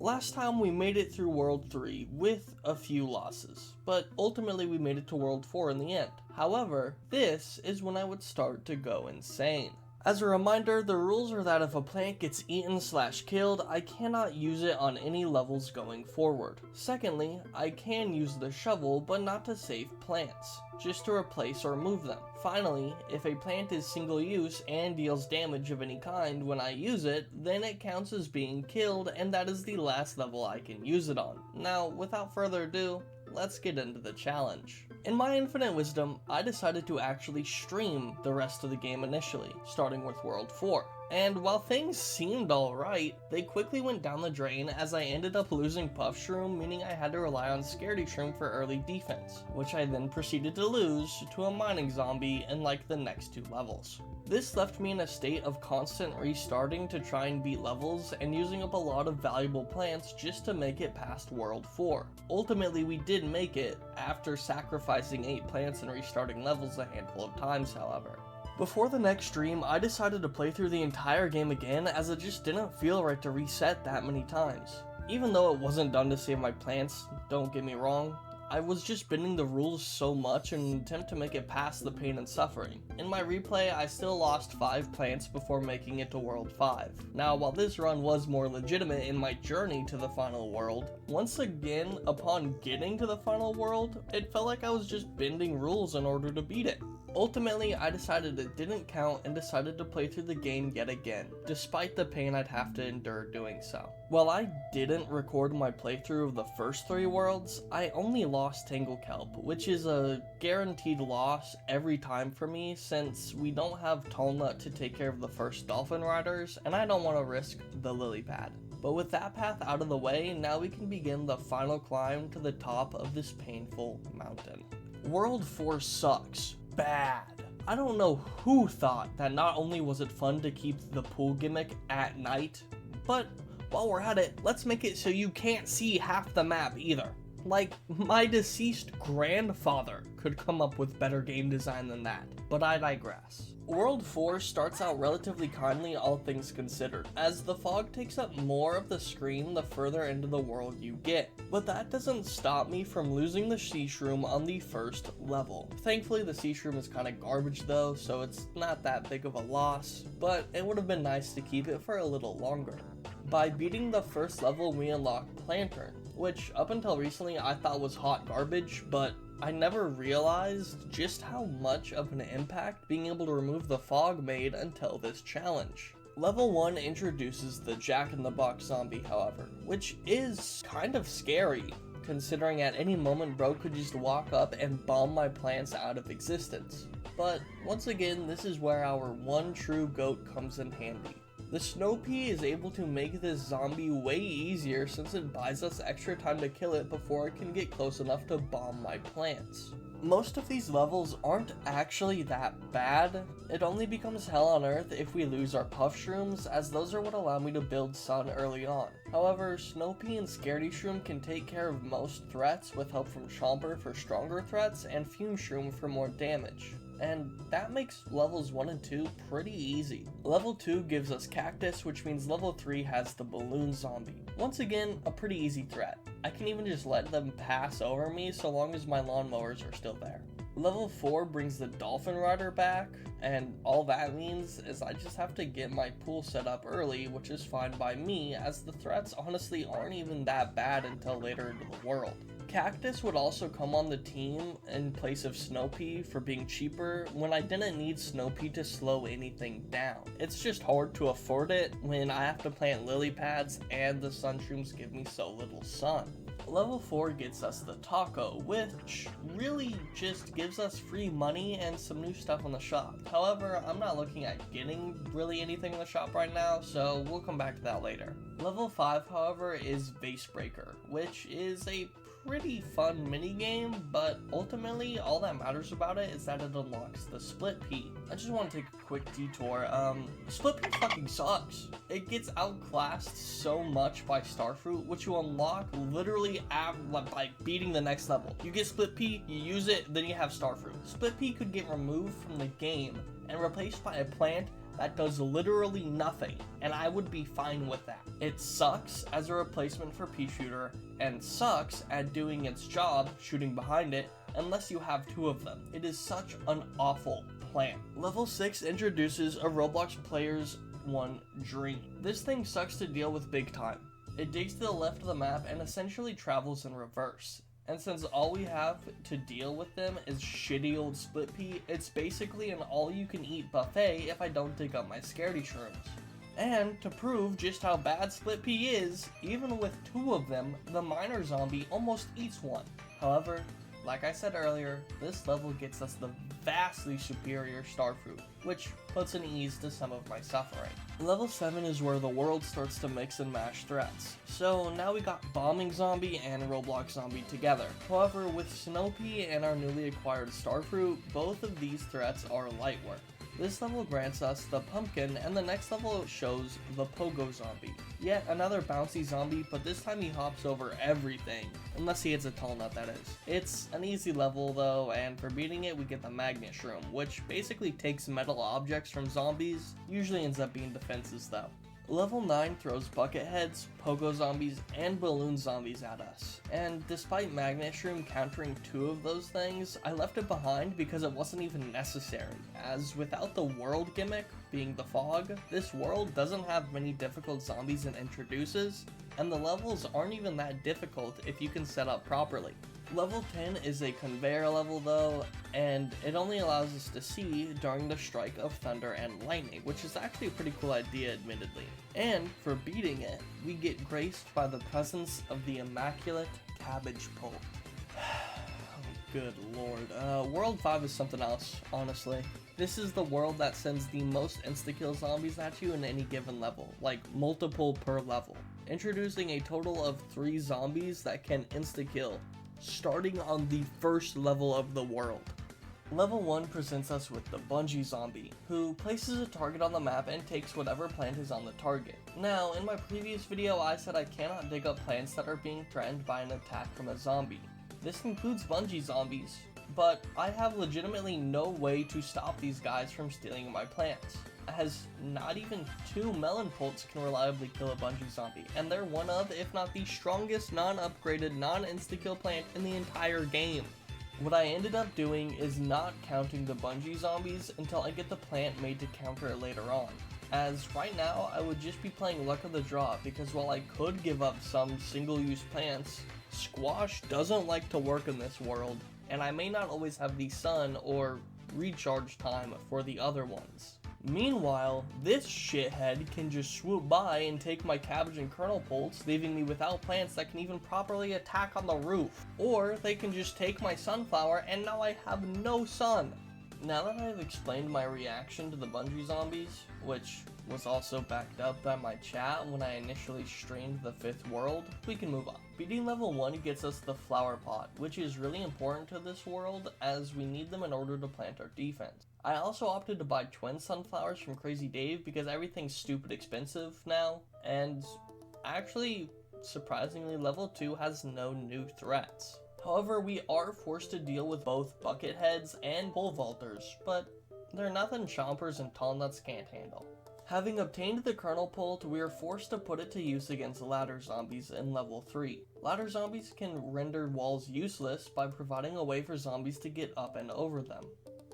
Last time we made it through World 3 with a few losses, but ultimately we made it to World 4 in the end. However, this is when I would start to go insane. As a reminder, the rules are that if a plant gets eaten/killed, I cannot use it on any levels going forward. Secondly, I can use the shovel, but not to save plants, just to replace or move them. Finally, if a plant is single use and deals damage of any kind when I use it, then it counts as being killed, and that is the last level I can use it on. Now, without further ado, let's get into the challenge. In my infinite wisdom, I decided to actually stream the rest of the game initially, starting with World 4. And while things seemed alright, they quickly went down the drain as I ended up losing Puff Shroom, meaning I had to rely on Scaredy Shroom for early defense, which I then proceeded to lose to a mining zombie in like the next 2 levels. This left me in a state of constant restarting to try and beat levels and using up a lot of valuable plants just to make it past World 4. Ultimately, we did make it, after sacrificing 8 plants and restarting levels a handful of times, however. Before the next stream, I decided to play through the entire game again as it just didn't feel right to reset that many times. Even though it wasn't done to save my plants, don't get me wrong, I was just bending the rules so much in an attempt to make it past the pain and suffering. In my replay, I still lost 5 plants before making it to World 5. Now, while this run was more legitimate in my journey to the final world, once again, upon getting to the final world, it felt like I was just bending rules in order to beat it. Ultimately, I decided it didn't count and decided to play through the game yet again, despite the pain I'd have to endure doing so. While I didn't record my playthrough of the first 3 worlds, I only lost Tangle Kelp, which is a guaranteed loss every time for me since we don't have Talnut to take care of the first Dolphin Riders, and I don't want to risk the lily pad. But with that path out of the way, now we can begin the final climb to the top of this painful mountain. World 4 sucks. Bad. I don't know who thought that not only was it fun to keep the pool gimmick at night, but while we're at it, let's make it so you can't see half the map either. Like, my deceased grandfather could come up with better game design than that, but I digress. World 4 starts out relatively kindly, all things considered, as the fog takes up more of the screen the further into the world you get. But that doesn't stop me from losing the sea shroom on the first level. Thankfully, the sea shroom is kind of garbage though, so it's not that big of a loss, but it would have been nice to keep it for a little longer. By beating the first level, we unlock Lantern, which up until recently I thought was hot garbage, but I never realized just how much of an impact being able to remove the fog made until this challenge. Level 1 introduces the Jack-in-the-Box zombie, however, which is kind of scary, considering at any moment bro could just walk up and bomb my plants out of existence. But once again, this is where our one true goat comes in handy. The Snow Pea is able to make this zombie way easier since it buys us extra time to kill it before it can get close enough to bomb my plants. Most of these levels aren't actually that bad. It only becomes hell on earth if we lose our Puff Shrooms, as those are what allow me to build Sun early on. However, Snow Pea and Scaredy Shroom can take care of most threats with help from Chomper for stronger threats and Fume Shroom for more damage. And that makes levels 1 and 2 pretty easy. Level 2 gives us Cactus, which means level 3 has the Balloon Zombie. Once again, a pretty easy threat. I can even just let them pass over me so long as my lawnmowers are still there. Level 4 brings the Dolphin Rider back, and all that means is I just have to get my pool set up early, which is fine by me, as the threats honestly aren't even that bad until later into the world. Cactus would also come on the team in place of Snow Pea for being cheaper when I didn't need Snow Pea to slow anything down. It's just hard to afford it when I have to plant lily pads and the sun shrooms give me so little sun. Level 4 gets us the Taco, which really just gives us free money and some new stuff on the shop. However, I'm not looking at getting really anything in the shop right now, so we'll come back to that later. Level 5, however, is Vase Breaker, which is a pretty fun minigame, but ultimately all that matters about it is that it unlocks the Split Pea. I just want to take a quick detour. Split Pea fucking sucks. It gets outclassed so much by Starfruit, which you unlock literally by beating the next level. You get Split Pea, you use it, then you have Starfruit. Split Pea could get removed from the game and replaced by a plant that does literally nothing, and I would be fine with that. It sucks as a replacement for pea shooter, and sucks at doing its job, shooting behind it, unless you have 2 of them. It is such an awful plan. Level 6 introduces a Roblox player's one dream. This thing sucks to deal with big time. It digs to the left of the map and essentially travels in reverse. And since all we have to deal with them is shitty old split pea, it's basically an all-you-can-eat buffet if I don't dig up my scaredy shrooms. And to prove just how bad split pea is, even with 2 of them, the miner zombie almost eats one. However, like I said earlier, this level gets us the vastly superior starfruit, which puts an ease to some of my suffering. Level 7 is where the world starts to mix and mash threats. So now we got bombing zombie and Roblox zombie together. However, with snow pea and our newly acquired starfruit, both of these threats are light work. This level grants us the pumpkin, and the next level shows the pogo zombie. Yet another bouncy zombie, but this time he hops over everything. Unless he hits a tall nut, that is. It's an easy level though, and for beating it we get the magnet shroom, which basically takes metal objects from zombies, usually ends up being defenses though. Level 9 throws bucket heads, pogo zombies, and balloon zombies at us. And despite magnet shroom countering 2 of those things, I left it behind because it wasn't even necessary, as without the world gimmick, being the fog, this world doesn't have many difficult zombies it introduces, and the levels aren't even that difficult if you can set up properly. Level 10 is a conveyor level though, and it only allows us to see during the strike of thunder and lightning, which is actually a pretty cool idea admittedly. And for beating it, we get graced by the presence of the immaculate cabbage pulp. Good lord. World 5 is something else, honestly. This is the world that sends the most insta-kill zombies at you in any given level, like multiple per level, introducing a total of 3 zombies that can insta-kill, starting on the first level of the world. Level 1 presents us with the Bungee Zombie, who places a target on the map and takes whatever plant is on the target. Now, in my previous video I said I cannot dig up plants that are being threatened by an attack from a zombie. This includes Bungee Zombies, but I have legitimately no way to stop these guys from stealing my plants, as not even 2 melon pults can reliably kill a Bungee Zombie, and they're one of, if not the strongest non-upgraded, non-insta-kill plant in the entire game. What I ended up doing is not counting the Bungee Zombies until I get the plant made to counter it later on, as right now I would just be playing luck of the draw, because while I could give up some single-use plants, squash doesn't like to work in this world, and I may not always have the sun or recharge time for the other ones. Meanwhile, this shithead can just swoop by and take my cabbage and kernel pults, leaving me without plants that can even properly attack on the roof. Or they can just take my sunflower and now I have no sun. Now that I've explained my reaction to the Bungee Zombies, which was also backed up by my chat when I initially streamed the 5th world, we can move on. Beating level 1 gets us the flower pot, which is really important to this world as we need them in order to plant our defense. I also opted to buy twin sunflowers from Crazy Dave because everything's stupid expensive now, and actually, surprisingly, level 2 has no new threats. However, we are forced to deal with both bucket heads and pole vaulters, but they're nothing chompers and tall nuts can't handle. Having obtained the kernel pult, we are forced to put it to use against ladder zombies in level 3. Ladder zombies can render walls useless by providing a way for zombies to get up and over them.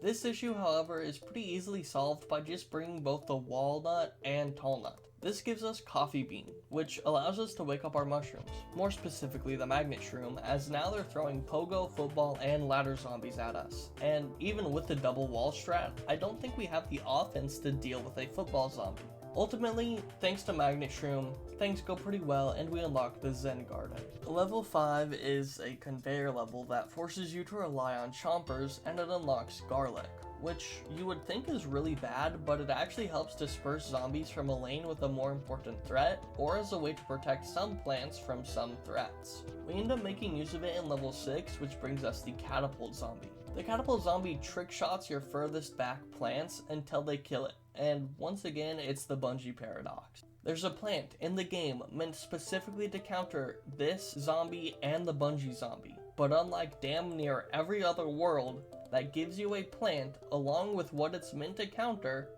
This issue, however, is pretty easily solved by just bringing both the walnut and tall nut. This gives us coffee bean, which allows us to wake up our mushrooms, more specifically the magnet shroom, as now they're throwing pogo, football, and ladder zombies at us. And even with the double wall strat, I don't think we have the offense to deal with a football zombie. Ultimately, thanks to magnet shroom, things go pretty well and we unlock the Zen Garden. Level 5 is a conveyor level that forces you to rely on chompers, and it unlocks garlic, which you would think is really bad, but it actually helps disperse zombies from a lane with a more important threat, or as a way to protect some plants from some threats. We end up making use of it in level 6, which brings us the catapult zombie. The catapult zombie trick shots your furthest back plants until they kill it, and once again it's the Bungee paradox. There's a plant in the game meant specifically to counter this zombie and the Bungee zombie, but unlike damn near every other world that gives you a plant along with what it's meant to counter,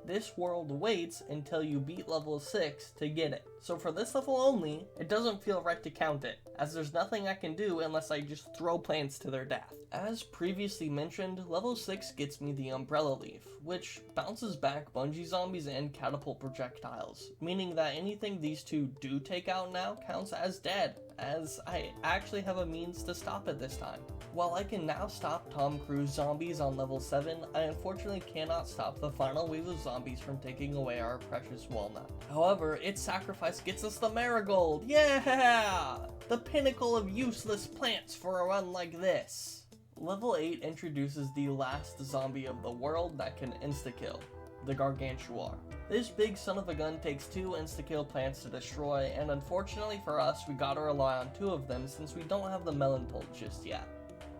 this world waits until you beat level 6 to get it. So for this level only, it doesn't feel right to count it, as there's nothing I can do unless I just throw plants to their death. As previously mentioned, level 6 gets me the Umbrella Leaf, which bounces back bungee zombies and catapult projectiles, meaning that anything these two do take out now counts as dead, as I actually have a means to stop it this time. While I can now stop Tom Cruise zombies on level 7, I unfortunately cannot stop the final wave of zombies from taking away our precious walnut. However, its sacrifice gets us the marigold! Yeah! The pinnacle of useless plants for a run like this! Level 8 introduces the last zombie of the world that can insta-kill, the Gargantuar. This big son of a gun takes 2 insta-kill plants to destroy, and unfortunately for us, we gotta rely on 2 of them since we don't have the melon pole just yet.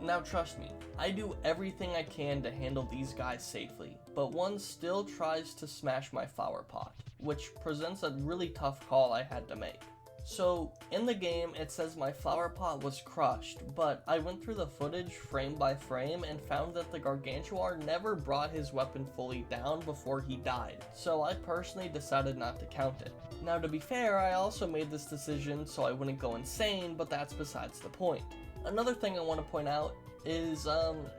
Now trust me, I do everything I can to handle these guys safely, but one still tries to smash my flower pot, which presents a really tough call I had to make. So, in the game, it says my flower pot was crushed, but I went through the footage frame by frame and found that the Gargantuar never brought his weapon fully down before he died, so I personally decided not to count it. Now to be fair, I also made this decision so I wouldn't go insane, but that's besides the point. Another thing I want to point out is,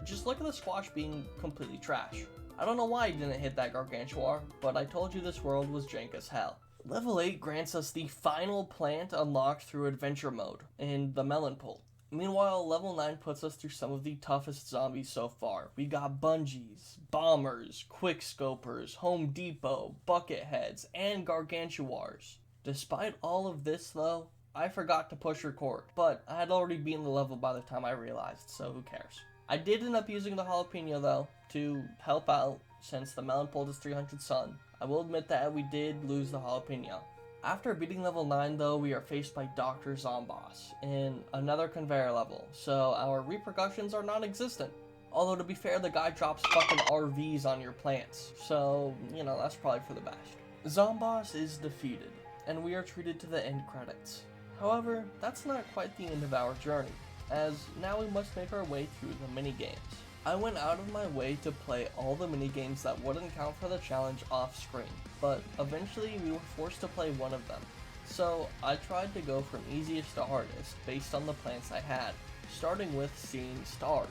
just look at the squash being completely trash. I don't know why I didn't hit that Gargantuar, but I told you this world was jank as hell. Level 8 grants us the final plant unlocked through adventure mode, in the melon pole. Meanwhile, level 9 puts us through some of the toughest zombies so far. We got bungees, bombers, quickscopers, Home Depot, bucket heads, and Gargantuars. Despite all of this though, I forgot to push record, but I had already beaten the level by the time I realized, so who cares. I did end up using the jalapeno though, to help out, since the melon pole is 300 sun. I will admit that we did lose the jalapeno. After beating level 9 though, we are faced by Dr. Zomboss in another conveyor level, so our repercussions are non-existent. Although to be fair, the guy drops fucking RVs on your plants, so, you know, that's probably for the best. Zomboss is defeated, and we are treated to the end credits. However, that's not quite the end of our journey, as now we must make our way through the minigames. I went out of my way to play all the minigames that wouldn't count for the challenge off screen, but eventually we were forced to play one of them. So I tried to go from easiest to hardest based on the plants I had, starting with Seeing Stars.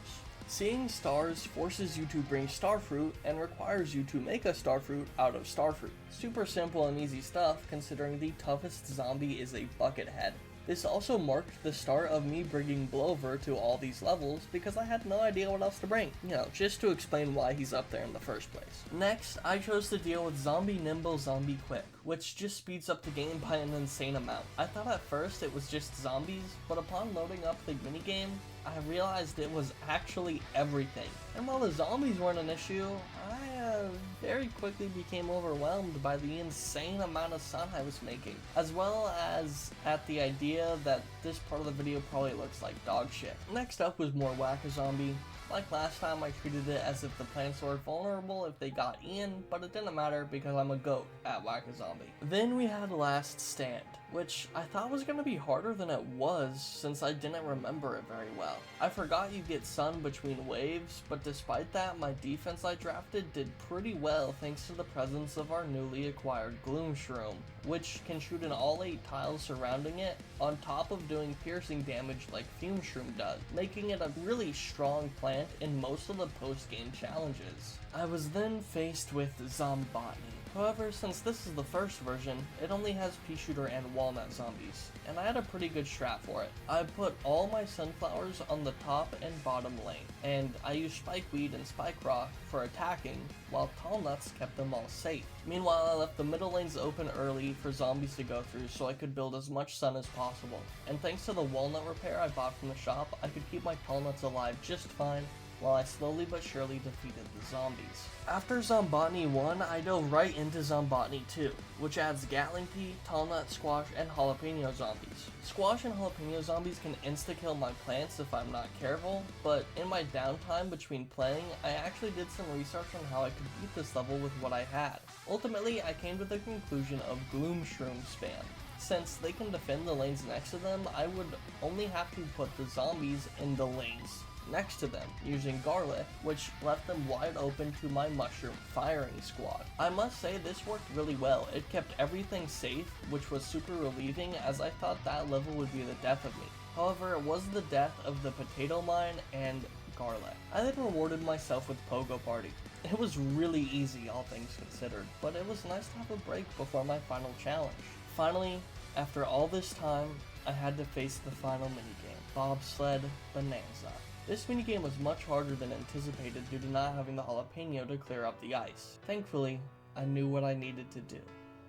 Seeing Stars forces you to bring starfruit and requires you to make a starfruit out of starfruit. Super simple and easy stuff considering the toughest zombie is a bucket head. This also marked the start of me bringing Blover to all these levels because I had no idea what else to bring, you know, just to explain why he's up there in the first place. Next, I chose to deal with Zombie Nimble Zombie Quick, which just speeds up the game by an insane amount. I thought at first it was just zombies, but upon loading up the minigame, I realized it was actually everything. And while the zombies weren't an issue, I very quickly became overwhelmed by the insane amount of sun I was making, as well as at the idea that this part of the video probably looks like dog shit. Next up was more Whack-A-Zombie. Like last time, I treated it as if the plants were vulnerable if they got in, but it didn't matter because I'm a goat at Whack-A-Zombie. Then we had Last Stand, which I thought was going to be harder than it was since I didn't remember it very well. I forgot you get sun between waves, but despite that, my defense I drafted did pretty well thanks to the presence of our newly acquired Gloom Shroom, which can shoot in all 8 tiles surrounding it, on top of doing piercing damage like Fume Shroom does, making it a really strong plant in most of the post-game challenges. I was then faced with Zombotany. However, since this is the first version, it only has pea shooter and walnut zombies, and I had a pretty good strat for it. I put all my sunflowers on the top and bottom lane, and I used spikeweed and spike rock for attacking, while tall nuts kept them all safe. Meanwhile, I left the middle lanes open early for zombies to go through so I could build as much sun as possible, and thanks to the walnut repair I bought from the shop, I could keep my tall nuts alive just fine, while I slowly but surely defeated the zombies. After Zombotany 1, I dove right into Zombotany 2, which adds Gatling Pea, Tall Nut, Squash, and Jalapeno zombies. Squash and Jalapeno zombies can insta-kill my plants if I'm not careful, but in my downtime between playing, I actually did some research on how I could beat this level with what I had. Ultimately, I came to the conclusion of Gloom Shroom spam. Since they can defend the lanes next to them, I would only have to put the zombies in the lanes next to them using garlic, which left them wide open to my mushroom firing squad. I must say this worked really well. It kept everything safe, which was super relieving as I thought that level would be the death of me. However, it was the death of the potato mine and garlic. I then rewarded myself with Pogo Party. It was really easy, all things considered, but it was nice to have a break before my final challenge. Finally, after all this time, I had to face the final minigame, Bobsled Bonanza. This minigame was much harder than anticipated due to not having the jalapeno to clear up the ice. Thankfully, I knew what I needed to do,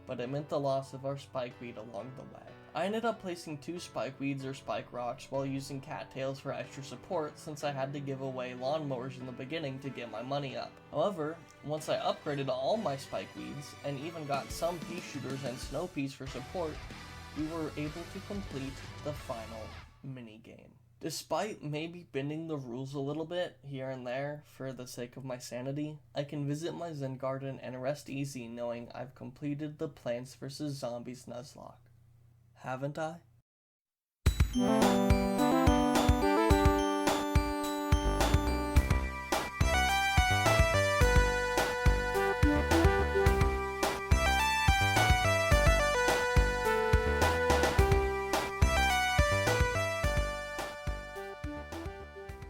but it meant the loss of our spikeweed along the way. I ended up placing 2 spikeweeds or spike rocks while using cattails for extra support since I had to give away lawnmowers in the beginning to get my money up. However, once I upgraded all my spikeweeds and even got some pea shooters and snow peas for support, we were able to complete the final minigame. Despite maybe bending the rules a little bit here and there for the sake of my sanity, I can visit my Zen garden and rest easy knowing I've completed the Plants vs. Zombies Nuzlocke. Haven't I?